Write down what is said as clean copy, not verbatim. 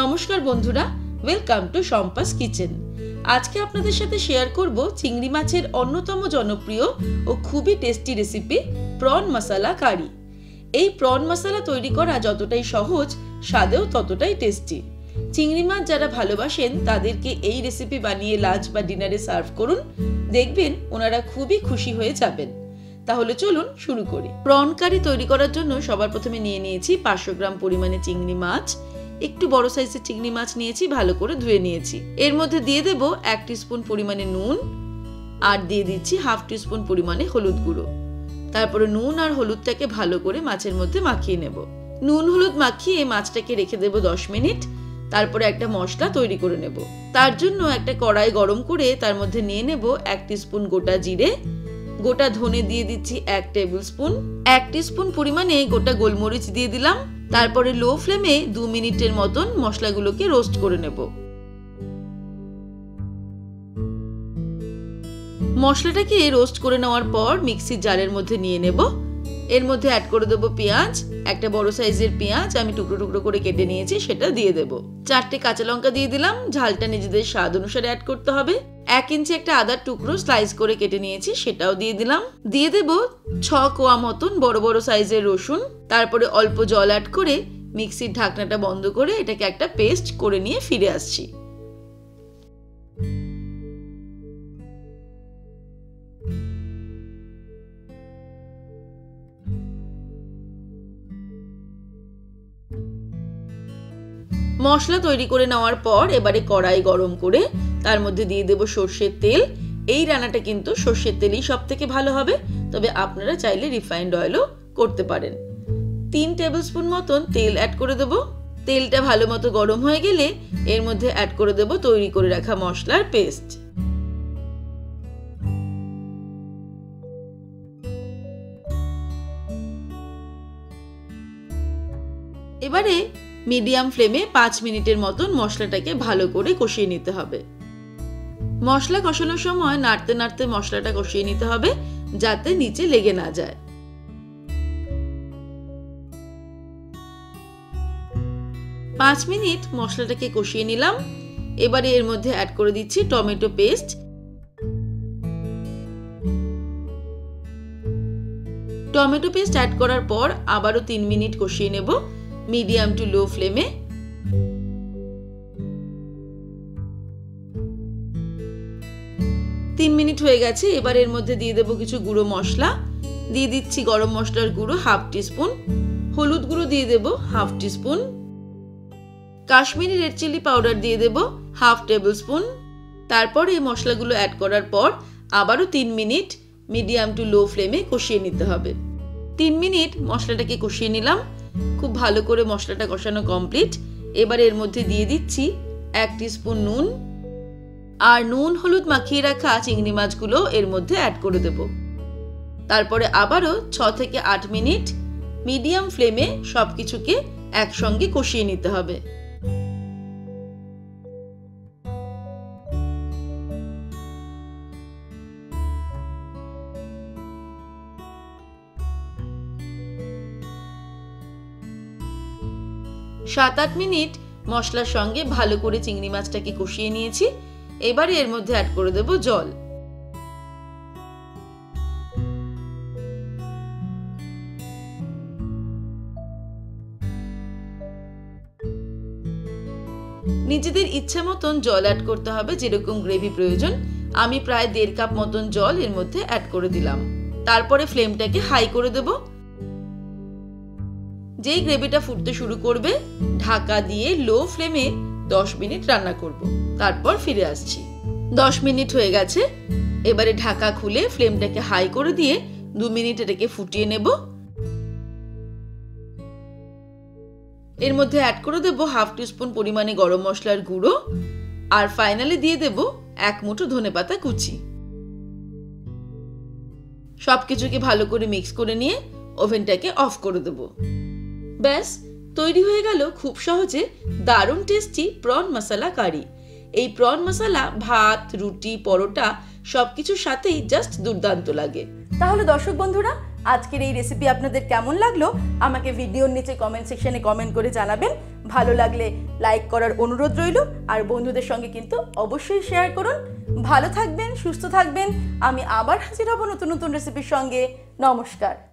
নমস্কার বন্ধুরা, welcome to Shampa's kitchen. আজকে আপনাদের সাথে শেয়ার করব চিংড়ি মাছের অন্যতম জনপ্রিয় ও খুবই টেস্টি রেসিপি প্রন মশলা কারি। এই প্রন মশলা তৈরি করা যতটাই সহজ, স্বাদেও ততটাই টেস্টি। চিংড়ি মাছ যারা ভালোবাসেন তাদেরকে এই রেসিপি বানিয়ে লাঞ্চ বা ডিনারে সার্ভ করুন, দেখবেন ওনারা খুবই খুশি হয়ে যাবেন। তাহলে চলুন শুরু করি। প্রন কারি তৈরি করার জন্য সবার প্রথমে নিয়ে নিয়েছি 500 গ্রাম পরিমাণে চিংড়ি মাছ। একটু বড় সাইজের চিংড়ি মাছ নিয়েছি, ভালো করে ধুয়ে নিয়েছি। এর মধ্যে দিয়ে দেব 1 টিস্পুন পরিমাণে নুন, আর দিয়ে দিচ্ছি 1/2 টিস্পুন পরিমাণে হলুদ গুঁড়ো। তারপরে নুন আর হলুদটাকে ভালো করে মাছের মধ্যে মাখিয়ে নেব। নুন হলুদ মাখিয়ে মাছটাকে রেখে দেব 10 মিনিট। তারপরে একটা মশলা তৈরি করে নেব। তার জন্য একটা কড়াই গরম করে তার মধ্যে নিয়ে নেব 1 টিস্পুন গোটা জিরে, গোটা ধনে দিয়ে দিচ্ছি 1 টেবিল স্পুন, 1 টিস্পুন পরিমাণে গোটা গোলমরিচ দিয়ে দিলাম। তারপরে লো ফ্লেমে 2 মিনিটের মতন মশলাগুলোকে রোস্ট করে নেব। মশলাটাকে রোস্ট করে নেওয়ার পর মিক্সির জারের মধ্যে নিয়ে নেব। এর মধ্যে অ্যাড করে দেব পেঁয়াজ, একটা বড় সাইজের পেঁয়াজ আমি টুকরো টুকরো করে কেটে নিয়েছি, সেটা দিয়ে দেব। 4টে কাঁচা লঙ্কা দিয়ে দিলাম, ঝালটা নিজেদের স্বাদ অনুসারে অ্যাড করতে হবে। 1 ইঞ্চি একটা আদার টুকরো স্লাইস করে কেটে নিয়েছি, সেটাও দিয়ে দিলাম। দিয়ে দেব 6 কোয়া মতন বড় বড় সাইজের রসুন। তারপরে অল্প জল অ্যাড করে মিক্সির ঢাকনাটা বন্ধ করে এটাকে একটা পেস্ট করে নিয়ে ফিরে আসছি। মশলা তৈরি করে নেওয়ার পর এবারে কড়াই গরম করে তার মধ্যে দিয়ে দেব সর্ষের তেল। এই রান্নাটা কিন্তু সর্ষের তেলই সব থেকে ভালো হবে, তবে আপনারা চাইলে রিফাইন্ড অয়েলও করতে পারেন। 3 টেবিল স্পুন মতন তেল অ্যাড করে দেব। তেলটা ভালো মতো গরম হয়ে গেলে এর মধ্যে অ্যাড করে দেব তৈরি করে রাখা মশলার পেস্ট। এবারে মিডিয়াম ফ্লেমে 5 মিনিটের মতন মশলাটাকে ভালো করে কষিয়ে নিতে হবে। মশলা কষানোর সময় নাড়তে নাড়তে মশলাটা কষিয়ে নিতে হবে, যাতে নিচে লেগে না যায়। 5 মিনিট মশলাটাকে কষিয়ে নিলাম। এবারে এর মধ্যে অ্যাড করে দিচ্ছি tomato paste. Tomato paste add করার পর আবারও 3 মিনিট কষিয়ে নেব মিডিয়াম টু লো ফ্লেমে। 3 মিনিট হয়ে গেছে। এবার এর মধ্যে দিয়ে দেব কিছু গুঁড়ো মশলা। দিয়ে দিচ্ছি গরম মশলার গুঁড়ো 1/2 টিস্পুন, হলুদ গুঁড়ো দিয়ে দেব 1/2 teaspoon, Kashmiri red chilli powder দিয়ে দেব 1/2 টেবিল স্পুন। তারপর এই মশলাগুলো অ্যাড করার পর আবারও 3 মিনিট মিডিয়াম টু লো ফ্লেমে কষিয়ে নিতে হবে। 3 মিনিট মশলাটাকে কষিয়ে নিলাম। খুব ভালো করে মশলাটা কষানো কমপ্লিট। এবার এর মধ্যে দিয়ে দিচ্ছি 1 টিস্পুন নুন, আর নুন হলুদ মাখিয়ে রাখা চিংড়ি মাছগুলো এর মধ্যে অ্যাড করে দেব। তারপরে আবারও 6 থেকে 8 মিনিট মিডিয়াম ফ্লেমে সবকিছুকে একসঙ্গে কষিয়ে নিতে হবে। সাত 8 মিনিট মশলার সঙ্গে ভালো করে চিংড়ি মাছটাকে কষিয়ে নিয়েছি। এবারে এর মধ্যে অ্যাড করে দেব জল। নিজেদের ইচ্ছা মতন জল অ্যাড করতে হবে, যেরকম গ্রেভি প্রয়োজন। আমি প্রায় 1.5 কাপ মতন জল এর মধ্যে অ্যাড করে দিলাম। তারপরে ফ্লেমটাকে হাই করে দেব। যেই গ্রেভিটা ফুটতে শুরু করবে ঢাকা দিয়ে লো ফ্লেমে 10 মিনিট রান্না করব। তারপর ফিরে আসছি। 10 মিনিট হয়ে গেছে। এবারে ঢাকা খুলে ফ্লেমটাকে হাই করে দিয়ে 2 মিনিট এটাকে ফুটিয়ে নেব। এর মধ্যে অ্যাড করে দেব 1/2 টিস্পুন পরিমাণে গরম মশলার গুঁড়ো, আর ফাইনালি দিয়ে দেব 1 মুঠো ধনেপাতা কুচি। সবকিছুকে ভালো করে মিক্স করে নিয়ে ওভেনটাকে অফ করে দেব। ব্যাস তৈরি হয়ে গেল খুব সহজে দারুণ টেস্টি প্রন মশলা কারি। এই প্রন মশলা ভাত, রুটি, পরোটা সবকিছুর সাথেই জাস্ট দুর্দান্ত লাগে। তাহলে দর্শক বন্ধুরা, আজকের এই রেসিপি আপনাদের কেমন লাগলো আমাকে ভিডিওর নিচে কমেন্ট সেকশনে কমেন্ট করে জানাবেন। ভালো লাগলে লাইক করার অনুরোধ রইল, আর বন্ধুদের সঙ্গে কিন্তু অবশ্যই শেয়ার করুন। ভালো থাকবেন, সুস্থ থাকবেন। আমি আবার হাজির হব নতুন নতুন রেসিপির সঙ্গে। নমস্কার।